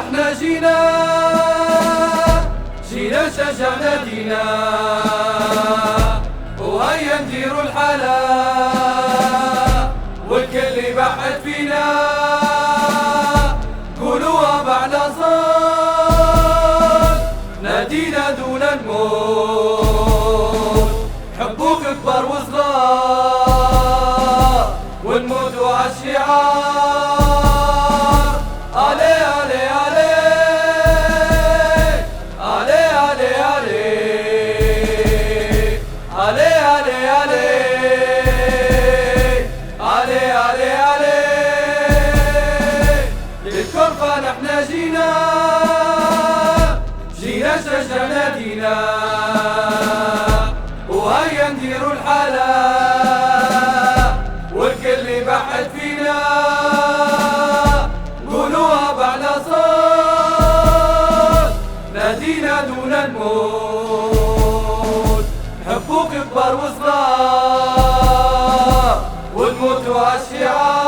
احنا جينا شجعنا دينا، وهيا نديروا الحالة والكل يبحث فينا، قولوها بعد صوت نادينا دون الموت، حبوك كبار وصغار ونموتوا عالشعار، علي علي علي علي علي علي علي علي علي علي علي للكرفة نحنا جينا شجعنا دينا، وهيا نديروا الحالة والكل يبحث فينا، قولوها بعد صوت نادينا دون الموت، حبوك كبار وصغار ونموتوا عالشعار.